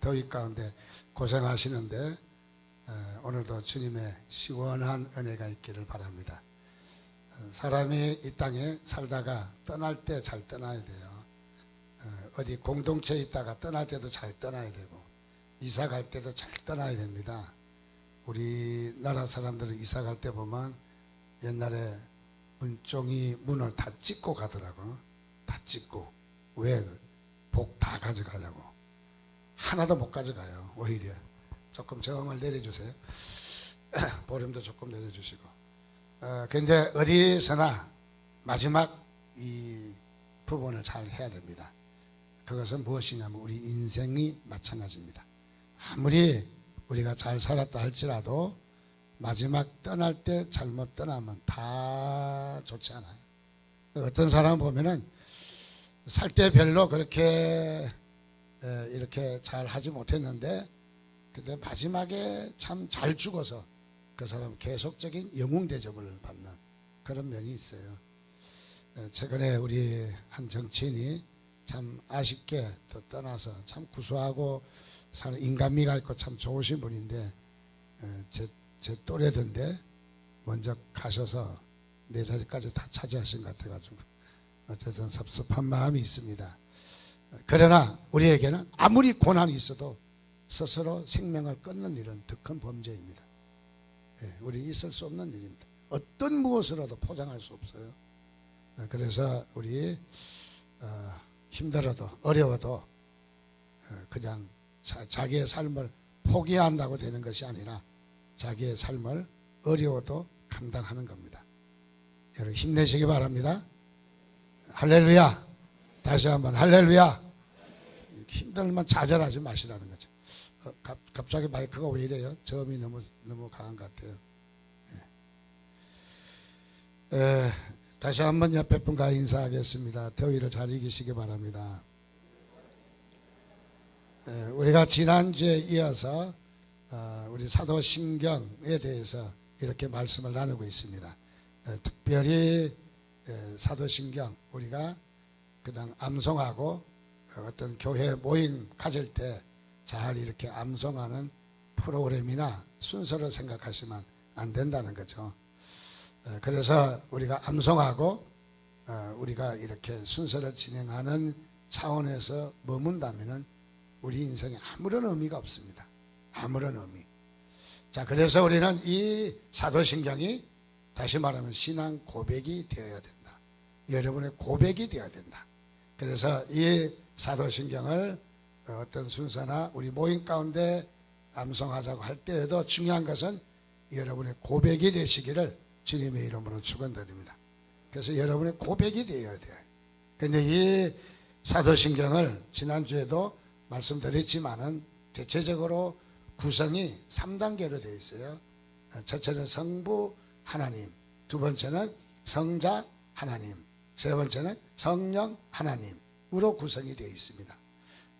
더위 가운데 고생하시는데 오늘도 주님의 시원한 은혜가 있기를 바랍니다. 사람이 이 땅에 살다가 떠날 때 잘 떠나야 돼요. 어디 공동체에 있다가 떠날 때도 잘 떠나야 되고 이사 갈 때도 잘 떠나야 됩니다. 우리나라 사람들은 이사 갈 때 보면 옛날에 문종이 문을 다 찍고 가더라고. 다 찍고. 왜? 복 다 가져가려고. 하나도 못 가져가요. 오히려 조금 저음을 내려주세요. 볼륨도 조금 내려주시고. 근데 어디서나 마지막 이 부분을 잘 해야 됩니다. 그것은 무엇이냐면 우리 인생이 마찬가지입니다. 아무리 우리가 잘 살았다 할지라도 마지막 떠날 때 잘못 떠나면 다 좋지 않아요. 어떤 사람 보면은 살 때 별로 그렇게 이렇게 잘 하지 못했는데 근데 마지막에 참 잘 죽어서 그 사람 계속적인 영웅 대접을 받는 그런 면이 있어요. 최근에 우리 한 정치인이 참 아쉽게 또 떠나서 참 구수하고 사는 인간미가 있고 참 좋으신 분인데 제 또래던데 먼저 가셔서 내 자리까지 다 차지하신 것 같아가지고 어쨌든 섭섭한 마음이 있습니다. 그러나 우리에게는 아무리 고난이 있어도 스스로 생명을 끊는 일은 더 큰 범죄입니다. 우리 있을 수 없는 일입니다. 어떤 무엇으로도 포장할 수 없어요. 그래서 우리 힘들어도 어려워도 그냥 자기의 삶을 포기한다고 되는 것이 아니라 자기의 삶을 어려워도 감당하는 겁니다. 여러분 힘내시기 바랍니다. 할렐루야. 다시 한번 할렐루야. 힘들면 좌절하지 마시라는 거죠. 갑자기 마이크가 왜 이래요? 저음이 너무 강한 것 같아요. 다시 한번 옆에 분과 인사하겠습니다. 더위를 잘 이기시기 바랍니다. 우리가 지난주에 이어서 우리 사도신경에 대해서 이렇게 말씀을 나누고 있습니다. 특별히 사도신경 우리가 그냥 암송하고 어떤 교회 모임 가질 때 잘 이렇게 암송하는 프로그램이나 순서로 생각하시면 안 된다는 거죠. 그래서 우리가 암송하고 우리가 이렇게 순서를 진행하는 차원에서 머문다면은 우리 인생에 아무런 의미가 없습니다. 아무런 의미. 자, 그래서 우리는 이 사도신경이 다시 말하면 신앙 고백이 되어야 된다. 여러분의 고백이 되어야 된다. 그래서 이 사도신경을 어떤 순서나 우리 모임 가운데 암송하자고 할 때에도 중요한 것은 여러분의 고백이 되시기를 주님의 이름으로 축원드립니다. 그래서 여러분의 고백이 되어야 돼요. 근데 이 사도신경을 지난주에도 말씀드렸지만은 대체적으로 구성이 3단계로 되어 있어요. 첫째는 성부 하나님, 두 번째는 성자 하나님, 세 번째는 성령 하나님으로 구성이 되어 있습니다.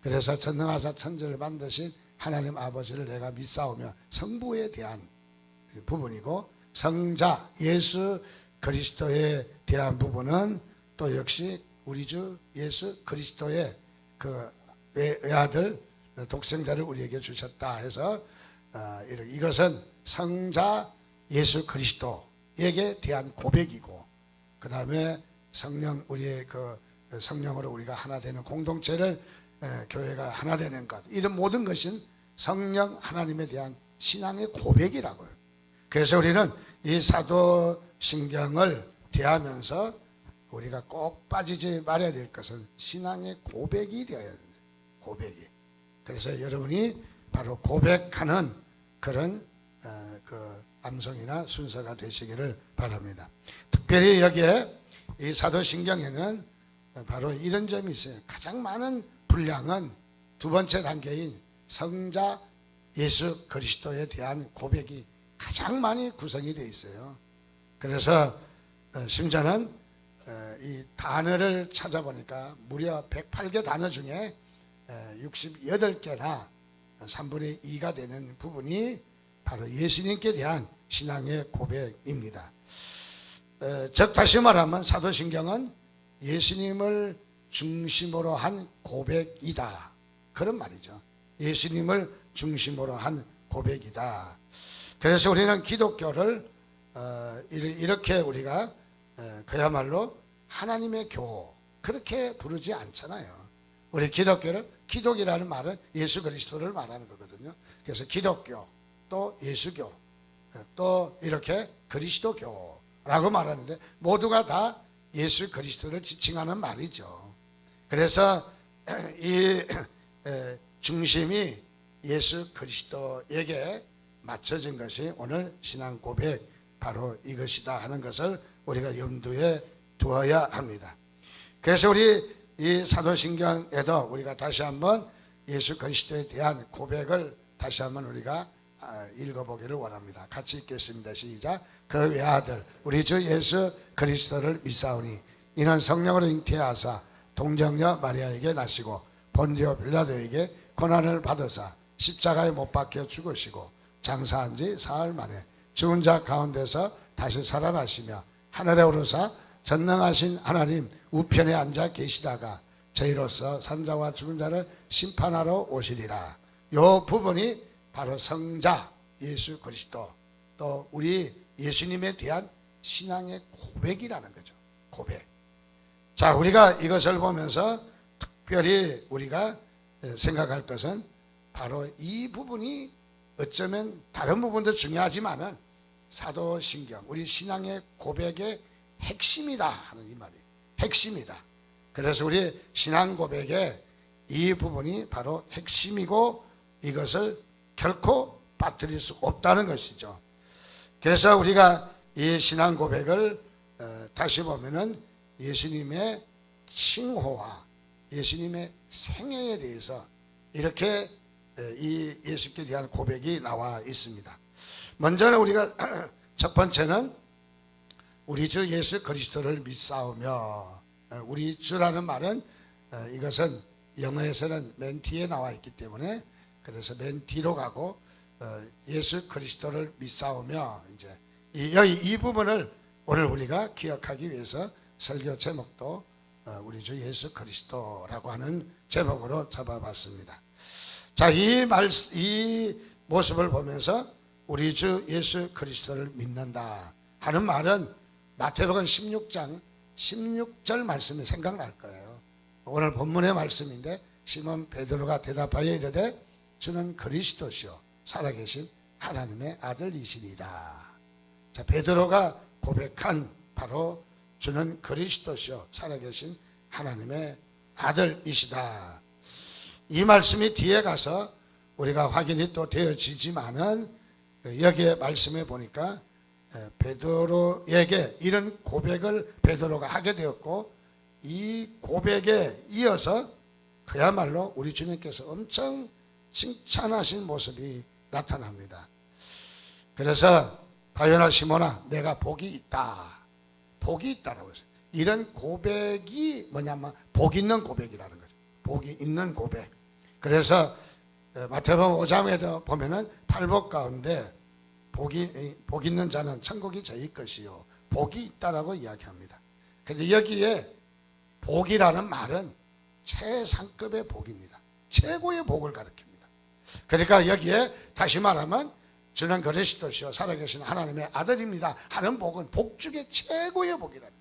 그래서 전능하사 천지를 만드신 하나님 아버지를 내가 믿사오며 성부에 대한 부분이고 성자 예수 그리스도에 대한 부분은 또 역시 우리 주 예수 그리스도의 그 외아들 독생자를 우리에게 주셨다 해서 이것은 성자 예수 그리스도에게 대한 고백이고 그 다음에 성령 우리의 그 성령으로 우리가 하나 되는 공동체를 교회가 하나 되는 것 이런 모든 것은 성령 하나님에 대한 신앙의 고백이라고요. 그래서 우리는 이 사도신경을 대하면서 우리가 꼭 빠지지 말아야 될 것은 신앙의 고백이 되어야 된다. 고백이. 그래서 여러분이 바로 고백하는 그런 그 암송이나 순서가 되시기를 바랍니다. 특별히 여기에 이 사도신경에는 바로 이런 점이 있어요. 가장 많은 분량은 두 번째 단계인 성자 예수 그리스도에 대한 고백이 가장 많이 구성이 되어 있어요. 그래서 심지어는 이 단어를 찾아보니까 무려 108개 단어 중에 68개나 3분의 2가 되는 부분이 바로 예수님께 대한 신앙의 고백입니다. 즉 다시 말하면 사도신경은 예수님을 중심으로 한 고백이다. 그런 말이죠. 예수님을 중심으로 한 고백이다. 그래서 우리는 기독교를 이렇게 우리가 그야말로 하나님의 교 그렇게 부르지 않잖아요. 우리 기독교를, 기독이라는 말은 예수 그리스도를 말하는 거거든요. 그래서 기독교 또 예수교 또 이렇게 그리스도교라고 말하는데 모두가 다 예수 그리스도를 지칭하는 말이죠. 그래서 이 중심이 예수 그리스도에게 맞춰진 것이 오늘 신앙 고백 바로 이것이다 하는 것을 우리가 염두에 두어야 합니다. 그래서 우리 이 사도신경에도 우리가 다시 한번 예수 그리스도에 대한 고백을 다시 한번 우리가 읽어보기를 원합니다. 같이 읽겠습니다. 시작. 그 외아들 우리 주 예수 그리스도를 믿사오니 이는 성령으로 잉태하사 동정녀 마리아에게 나시고 본디오 빌라도에게 고난을 받으사 십자가에 못 박혀 죽으시고 장사한 지 사흘 만에 죽은 자 가운데서 다시 살아나시며 하늘에 오르사 전능하신 하나님 우편에 앉아 계시다가 저희로서 산자와 죽은 자를 심판하러 오시리라. 요 부분이 바로 성자 예수 그리스도 또 우리 예수님에 대한 신앙의 고백이라는 거죠. 고백. 자, 우리가 이것을 보면서 특별히 우리가 생각할 것은 바로 이 부분이 어쩌면 다른 부분도 중요하지만은 사도신경 우리 신앙의 고백의 핵심이다 하는 이 말이에요. 핵심이다. 그래서 우리 신앙 고백의 이 부분이 바로 핵심이고 이것을 결코 빠뜨릴 수 없다는 것이죠. 그래서 우리가 이 신앙 고백을 다시 보면은 예수님의 칭호와 예수님의 생애에 대해서 이렇게 이 예수께 대한 고백이 나와 있습니다. 먼저는 우리가 첫 번째는 우리 주 예수 그리스도를 믿사오며 우리 주라는 말은 이것은 영어에서는 맨 뒤에 나와 있기 때문에 그래서 맨 뒤로 가고 예수 그리스도를 믿사오며 이제 이 부분을 오늘 우리가 기억하기 위해서 설교 제목도 우리 주 예수 그리스도라고 하는 제목으로 잡아봤습니다. 자, 이 모습을 보면서 우리 주 예수 그리스도를 믿는다 하는 말은 마태복음 16장 16절 말씀이 생각날 거예요. 오늘 본문의 말씀인데 시몬 베드로가 대답하여 이르되 주는 그리스도시요 살아계신 하나님의 아들이시니이다. 자, 베드로가 고백한 바로 주는 그리스도시요 살아계신 하나님의 아들이시다. 이 말씀이 뒤에 가서 우리가 확인이 또 되어지지만은 여기에 말씀해 보니까 베드로에게 이런 고백을 베드로가 하게 되었고 이 고백에 이어서 그야말로 우리 주님께서 엄청 칭찬하신 모습이 나타납니다. 그래서 바요나 시몬아 내가 복이 있다. 복이 있다라고 했어요. 이런 고백이 뭐냐면 복 있는 고백이라는 거죠. 복이 있는 고백. 그래서 마태복음 5장에도 보면은 팔복 가운데 복 있는 자는 천국이 저희 것이요 복이 있다라고 이야기합니다. 근데 여기에 복이라는 말은 최상급의 복입니다. 최고의 복을 가리킵니다. 그러니까 여기에 다시 말하면 주는 그리스도시요 살아계신 하나님의 아들입니다 하는 복은 복 중에 최고의 복이라는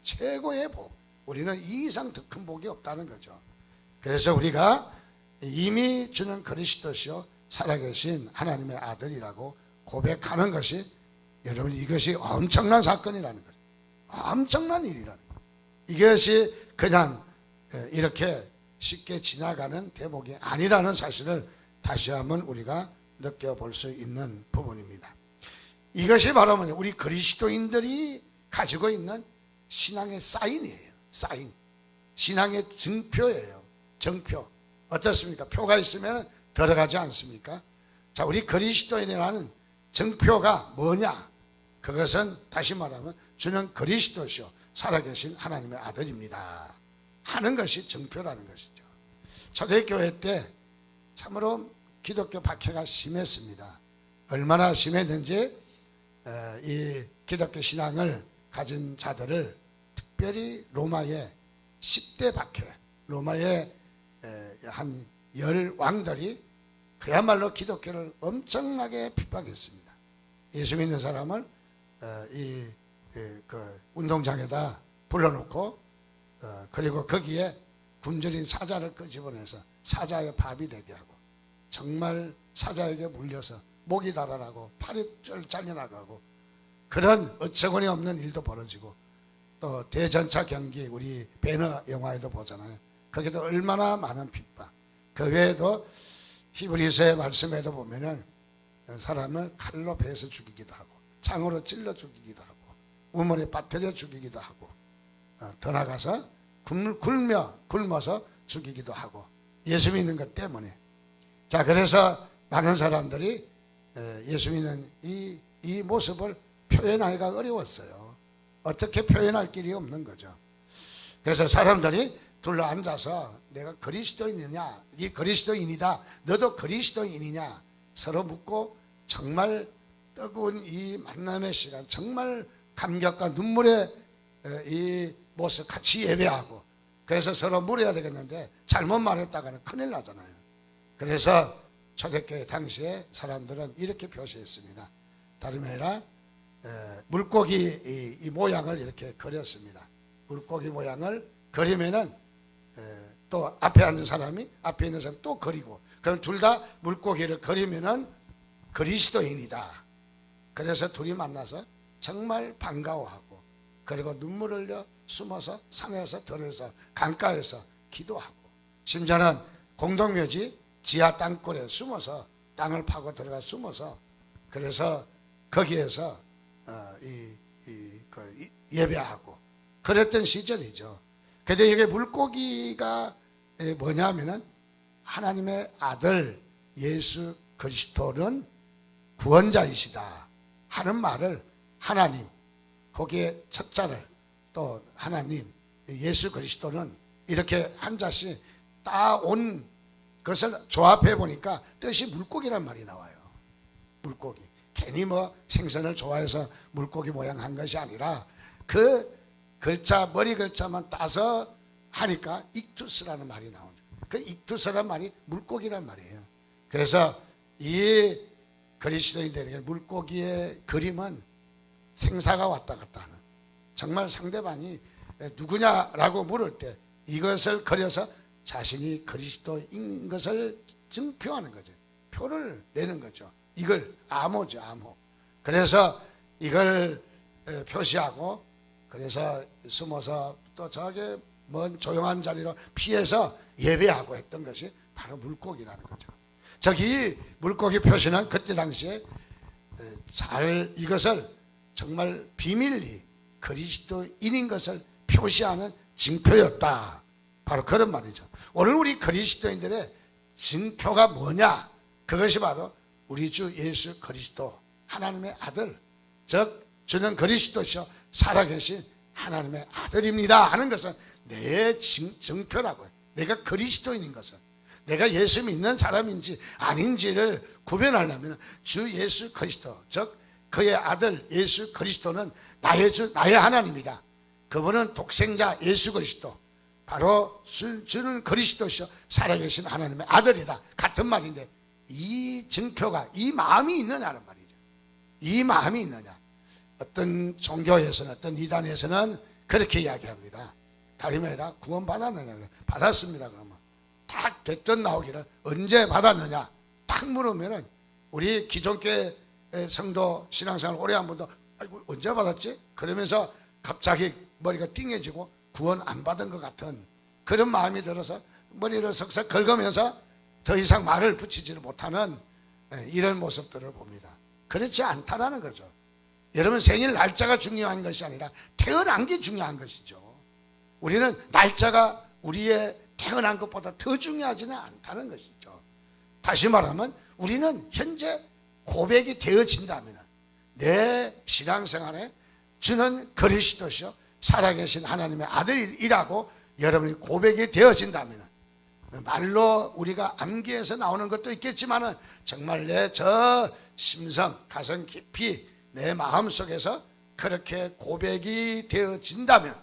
최고의 복. 우리는 이 이상 더 큰 복이 없다는 거죠. 그래서 우리가 이미 주는 그리스도시요 살아계신 하나님의 아들이라고 고백하는 것이 여러분 이것이 엄청난 사건이라는 거죠. 엄청난 일이라는 거죠. 이것이 그냥 이렇게 쉽게 지나가는 대목이 아니라는 사실을 다시 한번 우리가 느껴볼 수 있는 부분입니다. 이것이 바로 뭐냐 우리 그리스도인들이 가지고 있는 신앙의 사인이에요. 사인. 신앙의 증표예요. 증표. 어떻습니까? 표가 있으면 들어가지 않습니까? 자, 우리 그리스도인이라는 증표가 뭐냐? 그것은 다시 말하면 주는 그리스도시요 살아계신 하나님의 아들입니다 하는 것이 증표라는 것이죠. 초대교회 때 참으로 기독교 박해가 심했습니다. 얼마나 심했는지 이 기독교 신앙을 가진 자들을 특별히 로마의 10대 박해, 로마의 한 10왕들이 그야말로 기독교를 엄청나게 핍박했습니다. 예수 믿는 사람을 그 운동장에다 불러놓고 그리고 거기에 굶주린 사자를 끄집어내서 사자의 밥이 되게 하고, 정말 사자에게 물려서 목이 달아나고 팔이 쫄 잘려나가고, 그런 어처구니 없는 일도 벌어지고, 또 대전차 경기 우리 배너 영화에도 보잖아요. 거기도 얼마나 많은 핍박. 그 외에도 히브리서의 말씀에도 보면은 사람을 칼로 베서 죽이기도 하고, 창으로 찔러 죽이기도 하고, 우물에 빠뜨려 죽이기도 하고, 더 나가서 굶어서 죽이기도 하고, 예수 믿는 것 때문에. 자, 그래서 많은 사람들이 예수 믿는 이 모습을 표현하기가 어려웠어요. 어떻게 표현할 길이 없는 거죠. 그래서 사람들이 둘러앉아서 내가 그리스도인이냐, 이 그리스도인이다, 너도 그리스도인이냐 서로 묻고, 정말 뜨거운 이 만남의 시간, 정말 감격과 눈물의 이 모습 같이 예배하고, 그래서 서로 물어야 되겠는데 잘못 말했다가는 큰일 나잖아요. 그래서 초대교회 당시에 사람들은 이렇게 표시했습니다. 다름이 아니라 물고기 이 모양을 이렇게 그렸습니다. 물고기 모양을 그리면은 또 앞에 앉은 사람이 앞에 있는 사람이 또 그리고, 그럼 둘 다 물고기를 그리면은 그리스도인이다. 그래서 둘이 만나서 정말 반가워하고, 그리고 눈물 흘려 숨어서 산에서 들에서 강가에서 기도하고, 심지어는 공동묘지 지하 땅굴에 숨어서 땅을 파고 들어가 숨어서, 그래서 거기에서 예배하고 그랬던 시절이죠. 근데 이게 물고기가 뭐냐면은 하나님의 아들 예수 그리스도는 구원자이시다 하는 말을, 하나님 거기에 첫 자를 또 하나님 예수 그리스도는 이렇게 한 자씩 따온 것을 조합해 보니까 뜻이 물고기란 말이 나와요. 물고기. 괜히 뭐 생선을 좋아해서 물고기 모양 한 것이 아니라 그 글자, 머리 글자만 따서 하니까 익투스라는 말이 나오죠. 그 익투스란 말이 물고기란 말이에요. 그래서 이 그리스도인들에게 물고기의 그림은 생사가 왔다 갔다 하는, 정말 상대방이 누구냐라고 물을 때 이것을 그려서 자신이 그리스도인 것을 증표하는 거죠. 표를 내는 거죠. 이걸 암호죠, 암호. 그래서 이걸 표시하고, 그래서 숨어서 또 저기 먼 조용한 자리로 피해서 예배하고 했던 것이 바로 물고기라는 거죠. 저기 물고기 표시는 그때 당시에 잘 이것을 정말 비밀리 그리스도인인 것을 표시하는 징표였다. 바로 그런 말이죠. 오늘 우리 그리스도인들의 징표가 뭐냐? 그것이 바로 우리 주 예수 그리스도, 하나님의 아들, 즉 주는 그리스도시요 살아계신 하나님의 아들입니다 하는 것은 내 증표라고요. 내가 그리스도인인 것은, 내가 예수 믿는 사람인지 아닌지를 구별하려면 주 예수 그리스도, 즉 그의 아들 예수 그리스도는 나의 주, 나의 하나님이다. 그분은 독생자 예수 그리스도, 바로 주는 그리스도시요 살아계신 하나님의 아들이다. 같은 말인데 이 증표가, 이 마음이 있느냐는 말이죠. 이 마음이 있느냐. 어떤 종교에서는, 어떤 이단에서는 그렇게 이야기합니다. 다름이 아니라 구원받았느냐, 받았습니다. 그러면 딱 대전 나오기를 언제 받았느냐 딱 물으면은, 우리 기존교회 성도 신앙생활 오래 한 분도 아이고 언제 받았지? 그러면서 갑자기 머리가 띵해지고 구원 안 받은 것 같은 그런 마음이 들어서 머리를 석석 긁으면서 더 이상 말을 붙이지를 못하는 이런 모습들을 봅니다. 그렇지 않다라는 거죠. 여러분, 생일 날짜가 중요한 것이 아니라 태어난 게 중요한 것이죠. 우리는 날짜가 우리의 태어난 것보다 더 중요하지는 않다는 것이죠. 다시 말하면 우리는 현재 고백이 되어진다면, 내 신앙생활에 주는 그리스도시요 살아계신 하나님의 아들이라고 여러분이 고백이 되어진다면, 말로 우리가 암기해서 나오는 것도 있겠지만 정말 내 저 심성, 가슴 깊이 내 마음속에서 그렇게 고백이 되어진다면,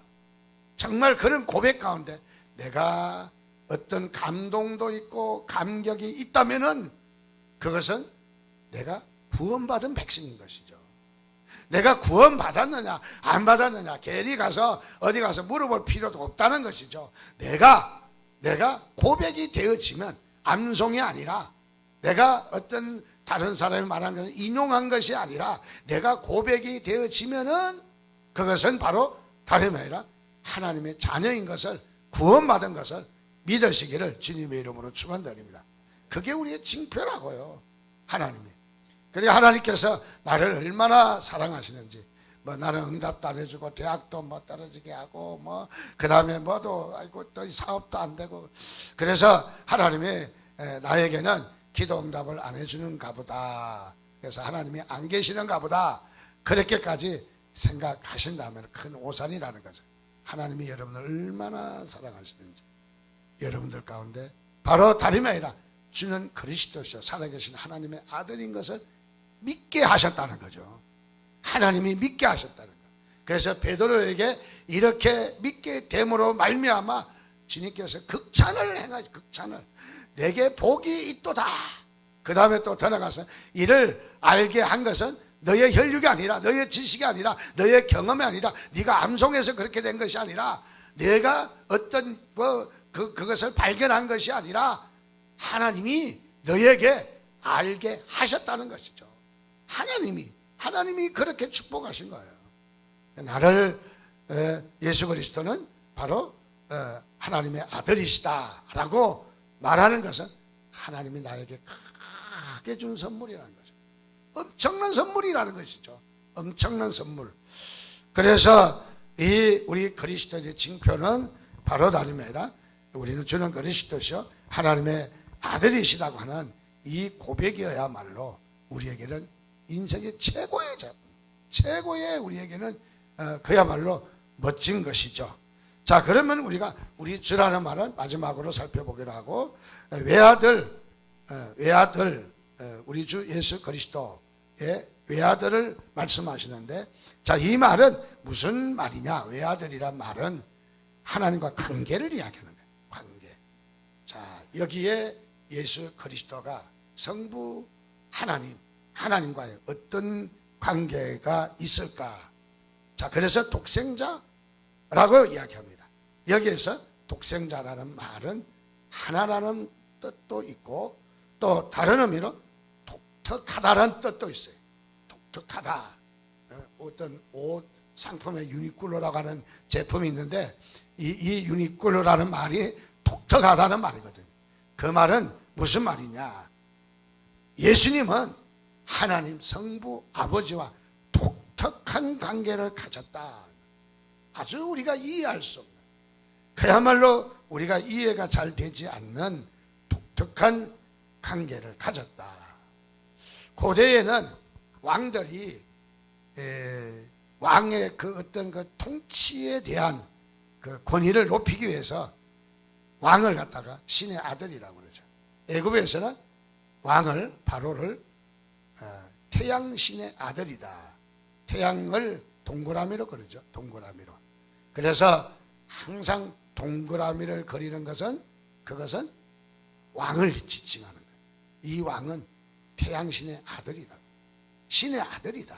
정말 그런 고백 가운데 내가 어떤 감동도 있고 감격이 있다면은 그것은 내가 구원받은 백성인 것이죠. 내가 구원받았느냐 안 받았느냐 괜히 가서 어디 가서 물어볼 필요도 없다는 것이죠. 내가 고백이 되어지면, 암송이 아니라, 내가 어떤 다른 사람이 말하는 것을 인용한 것이 아니라 내가 고백이 되어지면은 그것은 바로 다름이 아니라 하나님의 자녀인 것을, 구원받은 것을 믿으시기를 주님의 이름으로 축원드립니다. 그게 우리의 징표라고요. 하나님이. 그러니까 하나님께서 나를 얼마나 사랑하시는지, 뭐 나는 응답도 안 해주고 대학도 뭐 떨어지게 하고 뭐 그 다음에 뭐도 아이고 또 사업도 안 되고, 그래서 하나님이 나에게는 기도 응답을 안 해주는가 보다, 그래서 하나님이 안 계시는가 보다, 그렇게까지 생각하신다면 큰 오산이라는 거죠. 하나님이 여러분을 얼마나 사랑하시는지, 여러분들 가운데 바로 다름이 아니라 주는 그리스도시요 살아계신 하나님의 아들인 것을 믿게 하셨다는 거죠. 하나님이 믿게 하셨다는 거. 그래서 베드로에게 이렇게 믿게 됨으로 말미암아 주님께서 극찬을 행하시, 극찬을, 내게 복이 있도다. 그 다음에 또 더 나가서 이를 알게 한 것은 너의 혈육이 아니라, 너의 지식이 아니라, 너의 경험이 아니라, 네가 암송해서 그렇게 된 것이 아니라, 내가 어떤 그것을 발견한 것이 아니라 하나님이 너에게 알게 하셨다는 것이죠. 하나님이 그렇게 축복하신 거예요. 나를, 예수 그리스도는 바로 하나님의 아들이시다라고 말하는 것은 하나님이 나에게 크게 준 선물이라는 거죠. 엄청난 선물이라는 것이죠. 엄청난 선물. 그래서 이 우리 그리스도의 징표는 바로 다름이 아니라 우리는 주는 그리스도시요 하나님의 아들이시다고 하는 이 고백이어야말로 우리에게는 인생의 최고의 작품, 최고의 우리에게는 그야말로 멋진 것이죠. 자, 그러면 우리 주라는 말은 마지막으로 살펴보기로 하고, 외아들, 우리 주 예수 그리스도의 외아들을 말씀하시는데, 자, 이 말은 무슨 말이냐? 외아들이란 말은 하나님과 관계를 이야기하는 거예요. 관계. 자, 여기에 예수 그리스도가 성부 하나님과의 어떤 관계가 있을까? 자, 그래서 독생자라고 이야기합니다. 여기에서 독생자라는 말은 하나라는 뜻도 있고, 또 다른 의미로 독특하다라는 뜻도 있어요. 독특하다. 어떤 옷 상품의 유니클로라고 하는 제품이 있는데, 이 유니클로라는 말이 독특하다는 말이거든요. 그 말은 무슨 말이냐? 예수님은 하나님 성부 아버지와 독특한 관계를 가졌다. 아주 우리가 이해할 수 없는, 그야말로 우리가 이해가 잘 되지 않는 독특한 관계를 가졌다. 고대에는 왕들이 왕의 그 어떤 그 통치에 대한 그 권위를 높이기 위해서 왕을 갖다가 신의 아들이라고 그러죠. 애굽에서는 왕을, 바로를 태양신의 아들이다. 태양을 동그라미로 그러죠. 동그라미로. 그래서 항상 동그라미를 그리는 것은, 그것은 왕을 지칭하는 거예요. 이 왕은 태양신의 아들이다. 신의 아들이다.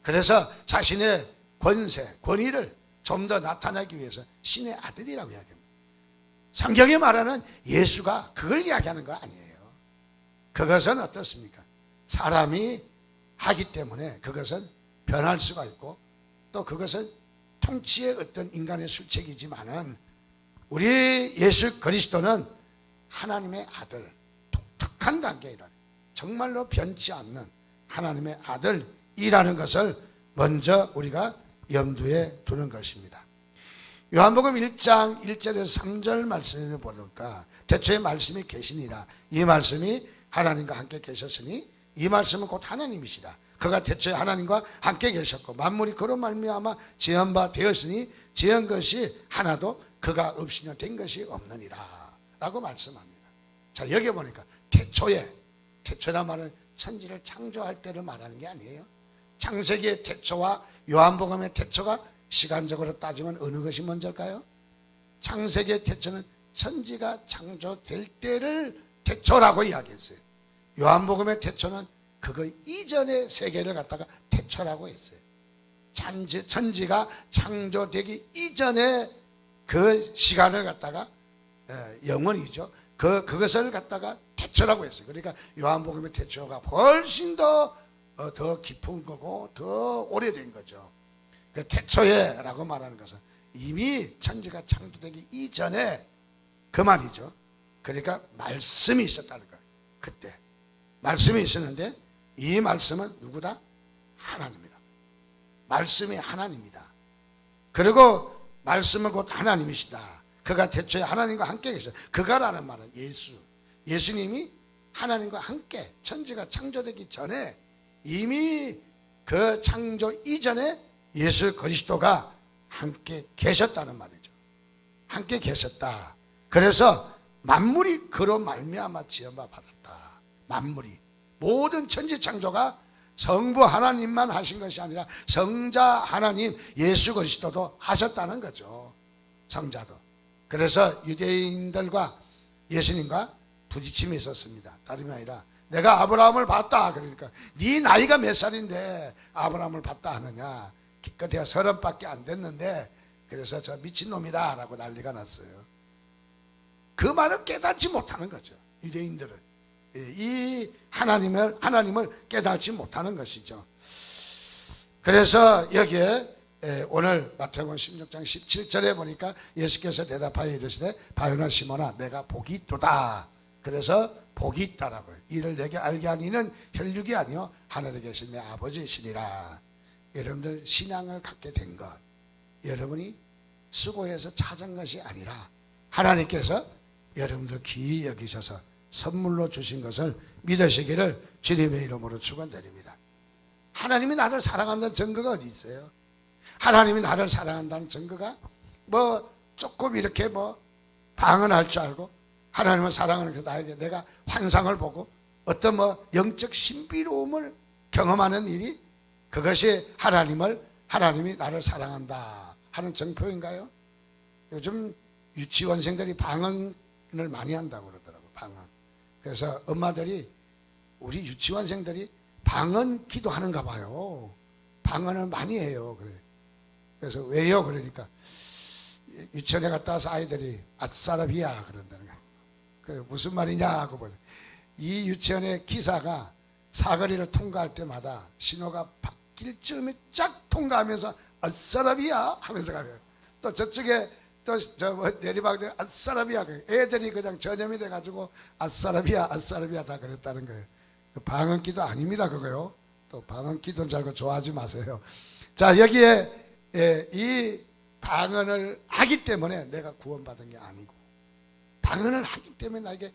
그래서 자신의 권위를 좀 더 나타내기 위해서 신의 아들이라고 이야기합니다. 성경이 말하는 예수가 그걸 이야기하는 거 아니에요. 그것은 어떻습니까? 사람이 하기 때문에 그것은 변할 수가 있고, 또 그것은 통치의 어떤 인간의 술책이지만은, 우리 예수 그리스도는 하나님의 아들, 독특한 관계이라는, 정말로 변치 않는 하나님의 아들이라는 것을 먼저 우리가 염두에 두는 것입니다. 요한복음 1장 1절에서 3절 말씀을 보니까, 대초에 말씀이 계시니라. 이 말씀이 하나님과 함께 계셨으니 이 말씀은 곧 하나님이시라. 그가 대초에 하나님과 함께 계셨고 만물이 그로 말미암아 지은 바 되었으니 지은 것이 하나도 그가 없이는 된 것이 없느니라 라고 말씀합니다. 자, 여기 보니까 태초란 말은 천지를 창조할 때를 말하는 게 아니에요. 창세기의 태초와 요한복음의 태초가 시간적으로 따지면 어느 것이 먼저일까요? 창세기의 태초는 천지가 창조될 때를 태초라고 이야기했어요. 요한복음의 태초는 그거 이전의 세계를 갖다가 태초라고 했어요. 천지가 창조되기 이전에 그 시간을 갖다가 영원이죠. 그것을 갖다가 태초라고 했어요. 그러니까 요한복음의 태초가 훨씬 더 깊은 거고 더 오래된 거죠. 그 태초에라고 말하는 것은 이미 천지가 창조되기 이전에 그 말이죠. 그러니까 말씀이 있었다는 거예요. 그때 말씀이 있었는데 이 말씀은 누구다? 하나님이다. 말씀이 하나님이다. 그리고 말씀은 곧 하나님이시다. 그가 태초에 하나님과 함께 계셔. 그가라는 말은 예수님이 하나님과 함께 천지가 창조되기 전에 이미 그 창조 이전에 예수 그리스도가 함께 계셨다는 말이죠. 함께 계셨다. 그래서 만물이 그로 말미암아 지음바 받았다. 만물이 모든 천지 창조가 성부 하나님만 하신 것이 아니라 성자 하나님 예수 그리스도도 하셨다는 거죠. 성자도. 그래서 유대인들과 예수님과 부딪힘이 있었습니다. 다름이 아니라 내가 아브라함을 봤다. 그러니까 네 나이가 몇 살인데 아브라함을 봤다 하느냐. 기껏해야 30밖에 안 됐는데 그래서 저 미친놈이다 라고 난리가 났어요. 그 말을 깨닫지 못하는 거죠. 유대인들은 이 하나님을 깨닫지 못하는 것이죠. 그래서 여기에 오늘 마태복음 16장 17절에 보니까 예수께서 대답하여 이르시되 바요나 시몬아 내가 복이 있도다. 그래서 복이 있다라고 해요. 이를 내게 알게 한 이는 혈육이 아니요 하늘에 계신 내 아버지이시니라. 여러분들 신앙을 갖게 된 것 여러분이 수고해서 찾은 것이 아니라 하나님께서 여러분들 귀히 여기셔서 선물로 주신 것을 믿으시기를 주님의 이름으로 축원드립니다. 하나님이 나를 사랑한다는 증거가 어디 있어요? 하나님이 나를 사랑한다는 증거가 뭐 조금 이렇게 뭐 방언할 줄 알고 하나님은 사랑하는 그 나에게 내가 환상을 보고 어떤 뭐 영적 신비로움을 경험하는 일이 그것이 하나님이 나를 사랑한다 하는 증표인가요? 요즘 유치원생들이 방언을 많이 한다고 그러더라고요. 방언. 그래서 엄마들이 우리 유치원생들이 방언 기도하는가 봐요. 방언을 많이 해요. 그래. 그래서 왜요? 그러니까 유치원에 갔다 와서 아이들이 아싸라비야 그런다는 거예요. 그 무슨 말이냐 하고 보니 이 유치원의 기사가 사거리를 통과할 때마다 신호가 바뀔 즈음에 쫙 통과하면서 아싸라비야 하면서 가요. 또 저쪽에 또 저 내리막에 아싸라비야 애들이 그냥 전염이 돼가지고 아싸라비야 다 그랬다는 거예요. 방언기도 아닙니다 그거요. 또 방언기도인 줄 알고 좋아하지 마세요. 자 여기에 이 방언을 하기 때문에 내가 구원받은 게 아니고 방언을 하기 때문에 나에게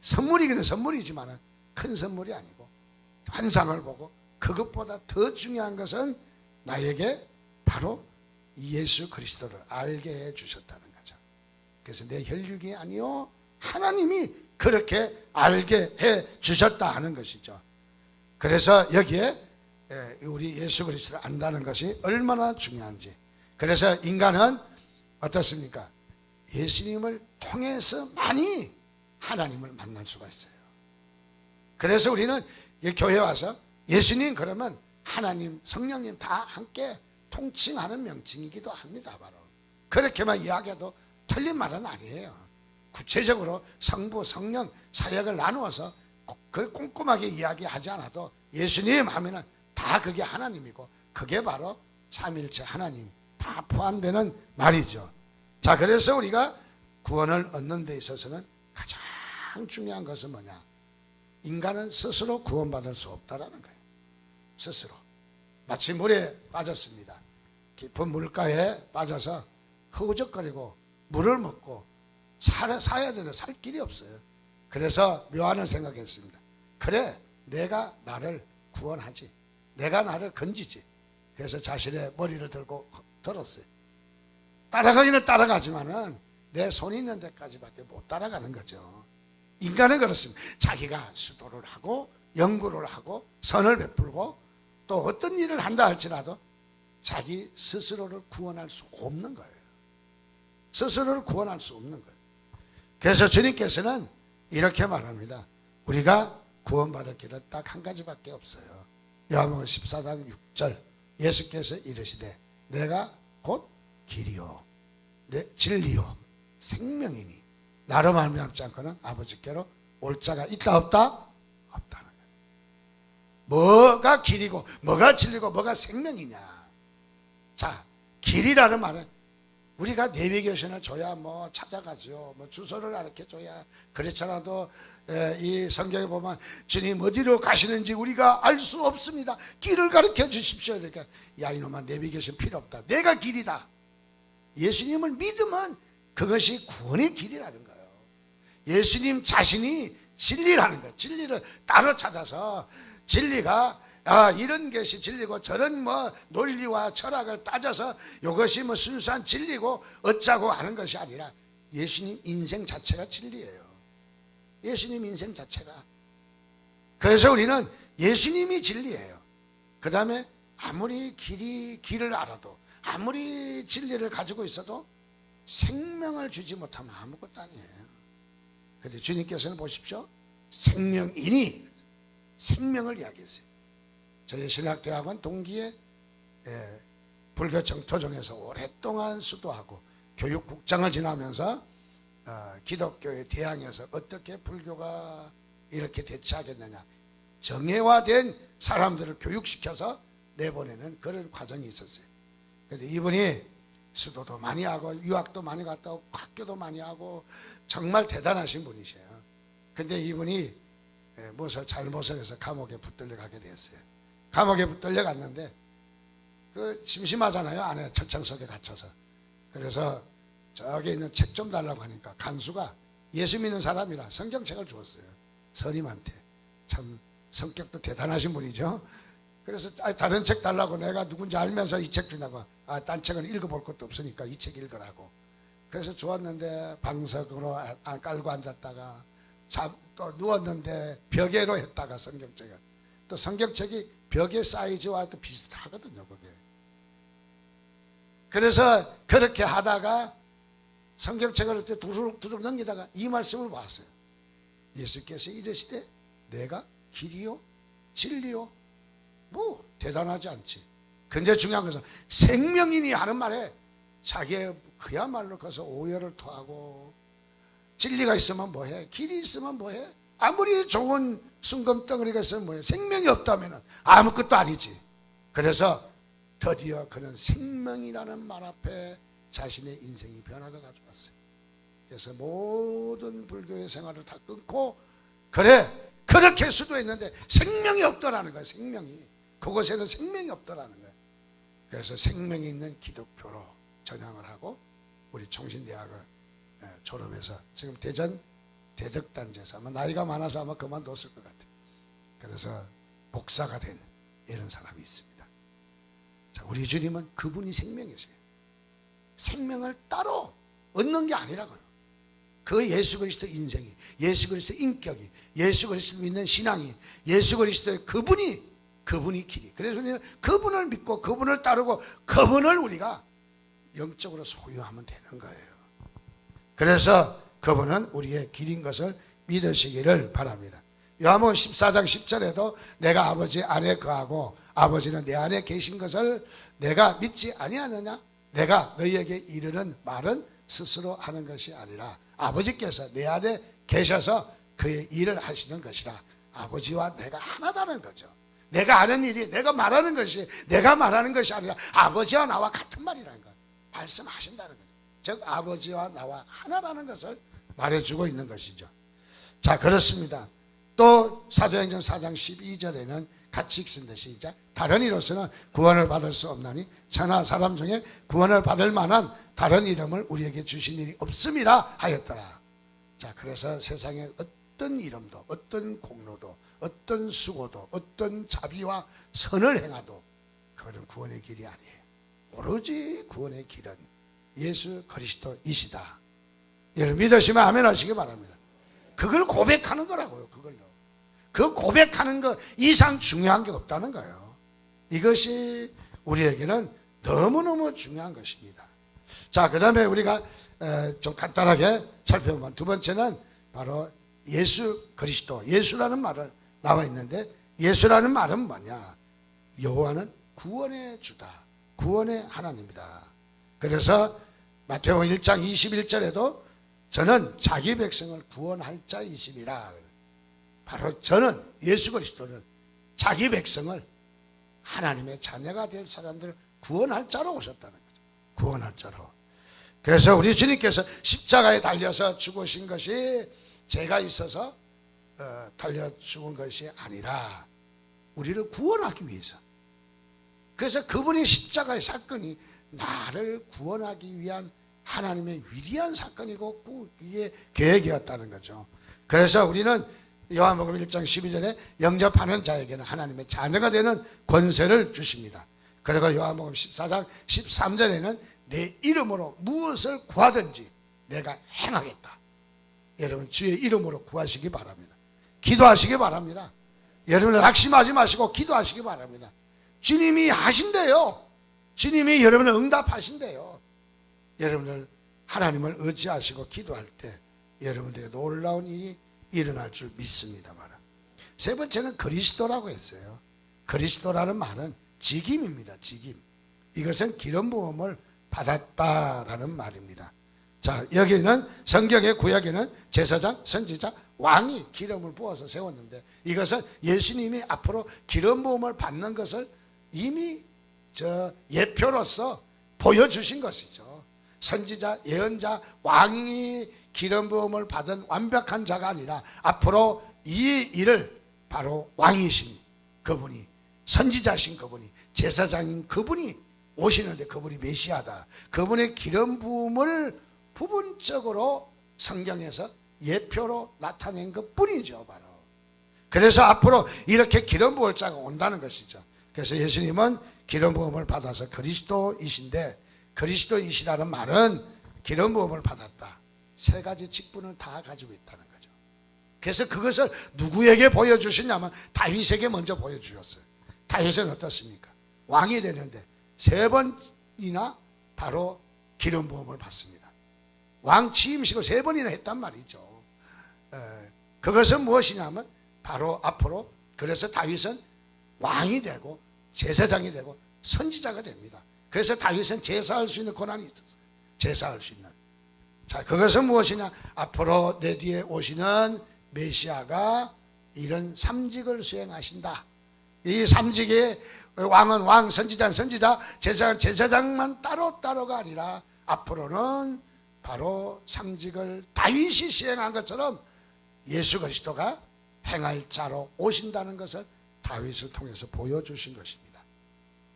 선물이기는 선물이지만 큰 선물이 아니고 환상을 보고 그것보다 더 중요한 것은 나에게 바로 예수 그리스도를 알게 해 주셨다는 거죠. 그래서 내 혈육이 아니요 하나님이 그렇게 알게 해 주셨다 하는 것이죠. 그래서 여기에 우리 예수 그리스도를 안다는 것이 얼마나 중요한지. 그래서 인간은 어떻습니까? 예수님을 통해서 많이 하나님을 만날 수가 있어요. 그래서 우리는 교회 와서 예수님 그러면 하나님 성령님 다 함께 통칭하는 명칭이기도 합니다. 바로 그렇게만 이야기해도 틀린 말은 아니에요. 구체적으로 성부 성령 사역을 나누어서 그 꼼꼼하게 이야기하지 않아도 예수님 하면은 다 그게 하나님이고 그게 바로 삼일체 하나님 다 포함되는 말이죠. 자 그래서 우리가 구원을 얻는 데 있어서는 가장 중요한 것은 뭐냐? 인간은 스스로 구원받을 수 없다라는 거예요. 스스로 마치 물에 빠졌습니다. 깊은 물가에 빠져서 허우적거리고 물을 먹고 사야 되는데 살 길이 없어요. 그래서 묘안을 생각했습니다. 그래 내가 나를 구원하지 내가 나를 건지지. 그래서 자신의 머리를 들었어요. 따라가기는 따라가지만은 내 손이 있는 데까지밖에 못 따라가는 거죠. 인간은 그렇습니다. 자기가 수도를 하고 연구를 하고 선을 베풀고 또 어떤 일을 한다 할지라도 자기 스스로를 구원할 수 없는 거예요. 스스로를 구원할 수 없는 거예요. 그래서 주님께서는 이렇게 말합니다. 우리가 구원받을 길은 딱 한 가지밖에 없어요. 요한복음 14장 6절 예수께서 이르시되 내가 곧 길이요 진리요 생명이니 나로 말미암지 않고는 아버지께로 올 자가 있다 없다? 없다는 거예요. 뭐가 길이고 뭐가 진리고 뭐가 생명이냐. 자, 길이라는 말은 우리가 내비게이션을 줘야 뭐 찾아가죠. 뭐 주소를 이렇게 줘야. 그렇잖아도 이 성경에 보면 주님 어디로 가시는지 우리가 알 수 없습니다. 길을 가르쳐 주십시오. 그러니까 야 이놈아 내비게이션 필요 없다. 내가 길이다. 예수님을 믿으면 그것이 구원의 길이라는 거예요. 예수님 자신이 진리라는 거예요. 진리를 따로 찾아서 진리가 이런 것이 진리고 저런 뭐 논리와 철학을 따져서 이것이 뭐 순수한 진리고 어쩌고 하는 것이 아니라 예수님 인생 자체가 진리예요. 예수님 인생 자체가. 그래서 우리는 예수님이 진리예요. 그 다음에 아무리 길을 알아도 아무리 진리를 가지고 있어도 생명을 주지 못하면 아무것도 아니에요. 그런데 주님께서는 보십시오. 생명이니 생명을 이야기했어요. 저희 신학대학원 동기에 불교 정토종에서 오랫동안 수도하고 교육국장을 지나면서 기독교의 대항에서 어떻게 불교가 이렇게 대처하겠느냐 정예화된 사람들을 교육시켜서 내보내는 그런 과정이 있었어요. 그런데 이분이 수도도 많이 하고 유학도 많이 갔다 오고 학교도 많이 하고 정말 대단하신 분이세요. 근데 이분이 무엇을 잘못을 해서 감옥에 붙들려 가게 되었어요. 감옥에 붙들려 갔는데 그 심심하잖아요. 안에 철창 속에 갇혀서. 그래서 저기 있는 책 좀 달라고 하니까 간수가 예수 믿는 사람이라 성경책을 주었어요. 선임한테. 참 성격도 대단하신 분이죠. 그래서 다른 책 달라고 내가 누군지 알면서 이 책 주냐고. 딴 책은 읽어볼 것도 없으니까 이 책 읽으라고. 그래서 주었는데 방석으로 깔고 앉았다가 또 누웠는데 벽에로 했다가 성경책을 또 성경책이 벽의 사이즈와 또 비슷하거든요. 그게. 그래서 그렇게 하다가 성경책을 이렇게 두루룩 넘기다가 이 말씀을 봤어요. 예수께서 이르시되 내가 길이요 진리요. 뭐 대단하지 않지. 근데 중요한 것은 생명이니 하는 말에 자기의 그야말로 거기서 오열을 토하고 진리가 있으면 뭐해? 길이 있으면 뭐해? 아무리 좋은 순금덩어리가 있으면 뭐해? 생명이 없다면 아무것도 아니지. 그래서 드디어 그는 생명이라는 말 앞에 자신의 인생이 변화가 가져왔어요. 그래서 모든 불교의 생활을 다 끊고 그렇게 수도했는데 생명이 없더라는 거예요. 생명이. 그곳에는 생명이 없더라는 거예요. 그래서 생명이 있는 기독교로 전향을 하고 우리 총신대학을 졸업해서 지금 대전 대덕단지에서 아마 나이가 많아서 아마 그만뒀을 것 같아요. 그래서 목사가 된 이런 사람이 있습니다. 자, 우리 주님은 그분이 생명이세요. 생명을 따로 얻는 게 아니라고요. 그 예수 그리스도 인생이, 예수 그리스도 인격이, 예수 그리스도 믿는 신앙이, 예수 그리스도의 그분이 길이. 그래서 우리는 그분을 믿고 그분을 따르고 그분을 우리가 영적으로 소유하면 되는 거예요. 그래서 그분은 우리의 길인 것을 믿으시기를 바랍니다. 요한복음 14장 10절에도 내가 아버지 안에 거하고 아버지는 내 안에 계신 것을 내가 믿지 아니하느냐? 내가 너희에게 이르는 말은 스스로 하는 것이 아니라 아버지께서 내 안에 계셔서 그의 일을 하시는 것이라. 아버지와 내가 하나다는 거죠. 내가 하는 일이 내가 말하는 것이 아니라 아버지와 나와 같은 말이라는 거 말씀하신다는 거죠. 즉 아버지와 나와 하나라는 것을 말해주고 있는 것이죠. 자, 그렇습니다. 또 사도행전 4장 12절에는 같이 읽습니다. 시작. 다른 이로서는 구원을 받을 수 없나니 천하 사람 중에 구원을 받을 만한 다른 이름을 우리에게 주신 일이 없음이라 하였더라. 자, 그래서 세상에 어떤 이름도 어떤 공로도 어떤 수고도 어떤 자비와 선을 행하도 그거는 구원의 길이 아니에요. 오로지 구원의 길은 예수 그리스도이시다. 여러분 믿으시면 아멘 하시기 바랍니다. 그걸 고백하는 거라고요. 그걸로. 그 고백하는 것 이상 중요한 게 없다는 거예요. 이것이 우리에게는 너무너무 중요한 것입니다. 자, 그 다음에 우리가 좀 간단하게 살펴보면 두 번째는 바로 예수 그리스도, 예수라는 말을 나와 있는데 예수라는 말은 뭐냐? 여호와는 구원의 주다. 구원의 하나님이다. 그래서 마태복음 1장 21절에도 저는 자기 백성을 구원할 자이심이라. 바로 저는, 예수 그리스도는 자기 백성을, 하나님의 자녀가 될 사람들을 구원할 자로 오셨다는 거죠. 구원할 자로. 그래서 우리 주님께서 십자가에 달려서 죽으신 것이 죄가 있어서 달려 죽은 것이 아니라 우리를 구원하기 위해서. 그래서 그분이 십자가의 사건이 나를 구원하기 위한 하나님의 위대한 사건이고 이게 계획이었다는 거죠. 그래서 우리는 요한복음 1장 12절에 영접하는 자에게는 하나님의 자녀가 되는 권세를 주십니다. 그리고 요한복음 14장 13절에는 내 이름으로 무엇을 구하든지 내가 행하겠다. 여러분 주의 이름으로 구하시기 바랍니다. 기도하시기 바랍니다. 여러분은 낙심하지 마시고 기도하시기 바랍니다. 주님이 하신대요. 주님이 여러분을 응답하신대요. 여러분들 하나님을 의지하시고 기도할 때 여러분들의 놀라운 일이 일어날 줄 믿습니다만, 세 번째는 그리스도라고 했어요. 그리스도라는 말은 직임입니다. 직임. 이것은 기름 부음을 받았다라는 말입니다. 자, 여기는 성경의 구약에는 제사장, 선지자, 왕이 기름을 부어서 세웠는데 이것은 예수님이 앞으로 기름 부음을 받는 것을 이미 예표로서 보여주신 것이죠. 선지자, 예언자, 왕이 기름 부음을 받은 완벽한 자가 아니라 앞으로 이 일을 바로 왕이신 그분이, 선지자신 그분이, 제사장인 그분이 오시는데 그분이 메시아다. 그분의 기름 부음을 부분적으로 성경에서 예표로 나타낸 것 뿐이죠, 바로. 그래서 앞으로 이렇게 기름 부을 자가 온다는 것이죠. 그래서 예수님은 기름 부음을 받아서 그리스도이신데, 그리스도이시라는 말은 기름 부음을 받았다. 세 가지 직분을 다 가지고 있다는 거죠. 그래서 그것을 누구에게 보여주시냐면 다윗에게 먼저 보여주셨어요. 다윗은 어떻습니까? 왕이 되는데 세 번이나 바로 기름 부음을 받습니다. 왕 취임식을 세 번이나 했단 말이죠. 그것은 무엇이냐면 바로 앞으로, 그래서 다윗은 왕이 되고 제사장이 되고 선지자가 됩니다. 그래서 다윗은 제사할 수 있는 권한이 있었어요. 제사할 수 있는. 자, 그것은 무엇이냐? 앞으로 내 뒤에 오시는 메시아가 이런 삼직을 수행하신다. 이 삼직의 왕은 왕, 선지자는 선지자, 제사장은 제사장만 따로따로가 아니라 앞으로는 바로 삼직을 다윗이 시행한 것처럼 예수 그리스도가 행할 자로 오신다는 것을 다윗을 통해서 보여주신 것입니다.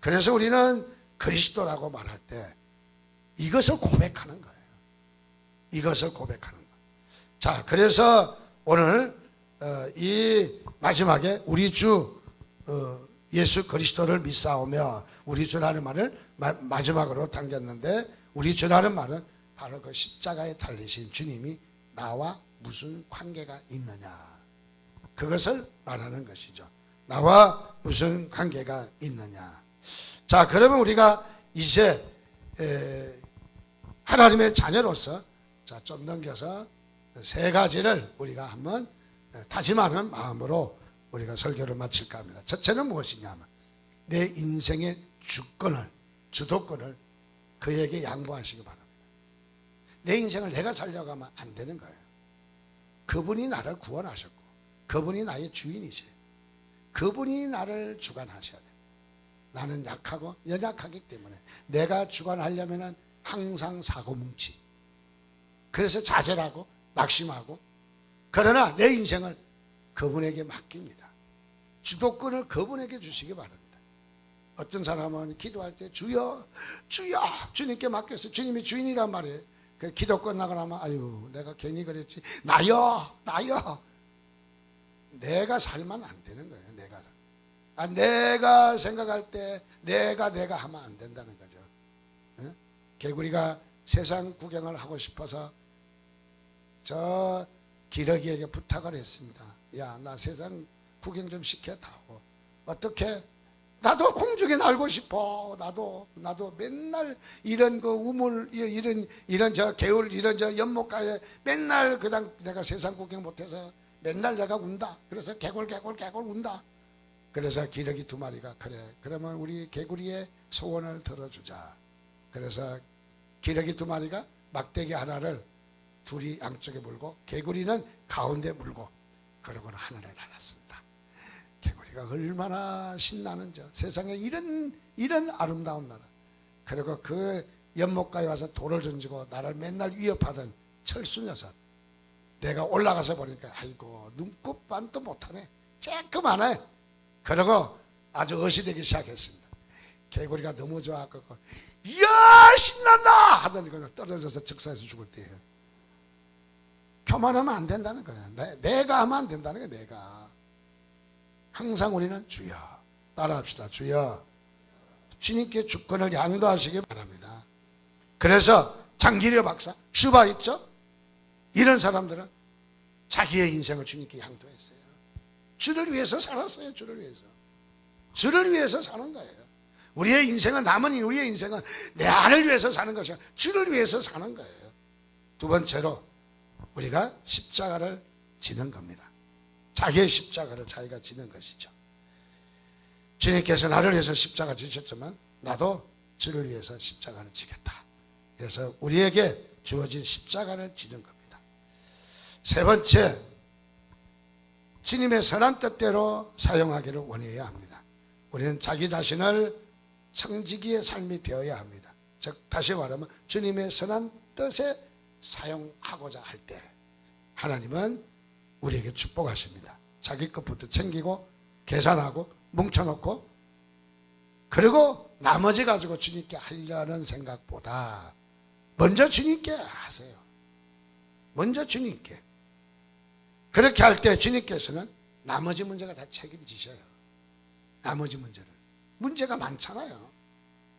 그래서 우리는 그리스도라고 말할 때 이것을 고백하는 거예요. 이것을 고백하는 것. 자, 그래서 오늘 이 마지막에 우리 주 예수 그리스도를 믿사오며, 우리 주라는 말을 마지막으로 당겼는데, 우리 주라는 말은 바로 그 십자가에 달리신 주님이 나와 무슨 관계가 있느냐, 그것을 말하는 것이죠. 나와 무슨 관계가 있느냐. 자, 그러면 우리가 이제 하나님의 자녀로서 좀 넘겨서 세 가지를 우리가 한번 다짐하는 마음으로 우리가 설교를 마칠까 합니다. 첫째는 무엇이냐면 내 인생의 주도권을 그에게 양보하시기 바랍니다. 내 인생을 내가 살려가면 안 되는 거예요. 그분이 나를 구원하셨고 그분이 나의 주인이세요. 그분이 나를 주관하셔야 돼요. 나는 약하고 연약하기 때문에 내가 주관하려면 항상 사고뭉치, 그래서 좌절하고 낙심하고, 그러나 내 인생을 그분에게 맡깁니다. 주도권을 그분에게 주시기 바랍니다. 어떤 사람은 기도할 때 주여 주여 주님께 맡겼어. 주님이 주인이란 말이에요. 그 기도 끝나고 나면 아유 내가 괜히 그랬지, 나요 내가 살면 안 되는 거예요. 내가 생각할 때 내가 하면 안 된다는 거죠. 개구리가 세상 구경을 하고 싶어서 저 기러기에게 부탁을 했습니다. 야, 나 세상 구경 좀 시켜다오. 어떻게? 나도 공중에 날고 싶어. 나도 맨날 이런 그 우물, 이런 저 개울, 이런 저 연못가에 맨날 그냥 내가 세상 구경 못해서 맨날 내가 운다. 그래서 개굴 운다. 그래서 기러기 2마리가 그래, 그러면 우리 개구리의 소원을 들어주자. 그래서 기러기 2마리가 막대기 하나를 둘이 양쪽에 물고 개구리는 가운데 물고 그러고는 하늘을 날았습니다. 개구리가 얼마나 신나는지, 세상에 이런 아름다운 나라. 그리고 그 연못가에 와서 돌을 던지고 나를 맨날 위협하던 철수 녀석, 내가 올라가서 보니까 아이고 눈곱반도 못하네, 쬐끔하네. 그러고 아주 어시되기 시작했습니다. 개구리가 너무 좋아하고 이야 신난다 하더니 그냥 떨어져서 즉사에서 죽었대요. 교만하면 안 된다는 거야. 내가 하면 안 된다는 거야. 내가 항상 우리는 주여 따라합시다. 주여, 주님께 주권을 양도하시기 바랍니다. 그래서 장기려 박사, 슈바 있죠? 이런 사람들은 자기의 인생을 주님께 양도했어요. 주를 위해서 살았어요. 주를 위해서 사는 거예요. 우리의 인생은, 남은 우리의 인생은 내 아를 위해서 사는 것이 아니라 주를 위해서 사는 거예요. 두 번째로 우리가 십자가를 지는 겁니다. 자기의 십자가를 자기가 지는 것이죠. 주님께서 나를 위해서 십자가 지셨지만 나도 주를 위해서 십자가를 지겠다. 그래서 우리에게 주어진 십자가를 지는 겁니다. 세 번째, 주님의 선한 뜻대로 사용하기를 원해야 합니다. 우리는 자기 자신을 청지기의 삶이 되어야 합니다. 즉 다시 말하면 주님의 선한 뜻에 사용하고자 할 때 하나님은 우리에게 축복하십니다. 자기 것부터 챙기고 계산하고 뭉쳐놓고, 그리고 나머지 가지고 주님께 하려는 생각보다 먼저 주님께 하세요. 먼저 주님께. 그렇게 할 때 주님께서는 나머지 문제가 다 책임지셔요. 나머지 문제가 많잖아요.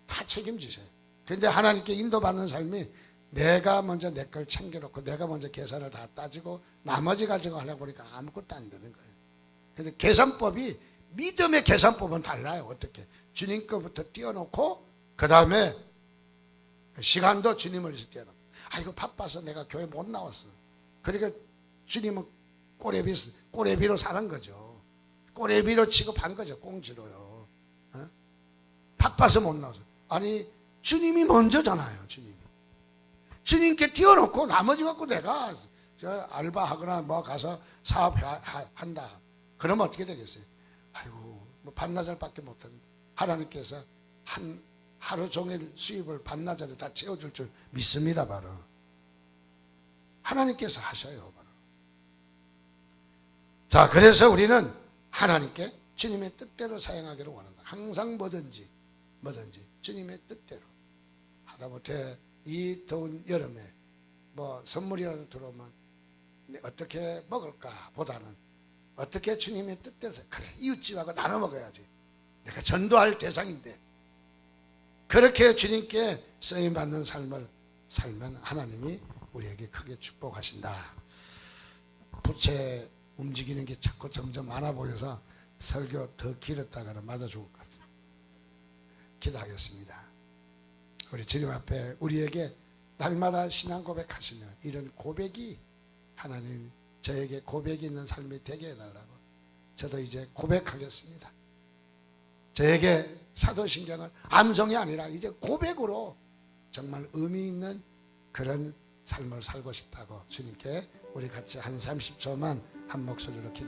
다 책임지셔요. 그런데 하나님께 인도받는 삶이 내가 먼저 내 걸 챙겨놓고 내가 먼저 계산을 다 따지고 나머지 가지고 하려고 보니까 아무것도 안 되는 거예요. 그래서 계산법이, 믿음의 계산법은 달라요. 어떻게? 주님 거부터 띄워놓고 그 다음에 시간도 주님을 위해서 띄워놓고, 이거 바빠서 내가 교회 못 나왔어. 그러니까 주님은 꼬레비로 사는 거죠. 꼬레비로 취급한 거죠. 꽁지로요. 어? 바빠서 못 나와서. 아니 주님이 먼저잖아요. 주님께 띄워놓고 나머지 갖고 내가 저 알바하거나 뭐 가서 사업한다. 그러면 어떻게 되겠어요? 아이고 뭐 반나절밖에 못하는데 하나님께서 하루 종일 수입을 반나절에 다 채워줄 줄 믿습니다. 바로 하나님께서 하셔요. 바로. 자, 그래서 우리는 하나님께 주님의 뜻대로 사용하기를 원한다. 항상 뭐든지 주님의 뜻대로. 하다못해 이 더운 여름에 뭐 선물이라도 들어오면 어떻게 먹을까 보다는 어떻게 주님의 뜻대로, 그래 이웃집하고 나눠 먹어야지, 내가 전도할 대상인데, 그렇게 주님께 쓰임받는 삶을 살면 하나님이 우리에게 크게 축복하신다. 부채 움직이는 게 자꾸 점점 많아 보여서 설교 더 길었다가는 맞아 죽을 것 같아요. 기도하겠습니다. 우리 주님 앞에 우리에게 날마다 신앙 고백하시며 이런 고백이, 하나님 저에게 고백이 있는 삶이 되게 해달라고 저도 이제 고백하겠습니다. 저에게 사도신경을 암송이 아니라 이제 고백으로 정말 의미 있는 그런 삶을 살고 싶다고 주님께 우리 같이 한 30초만 한 목소리로 기도.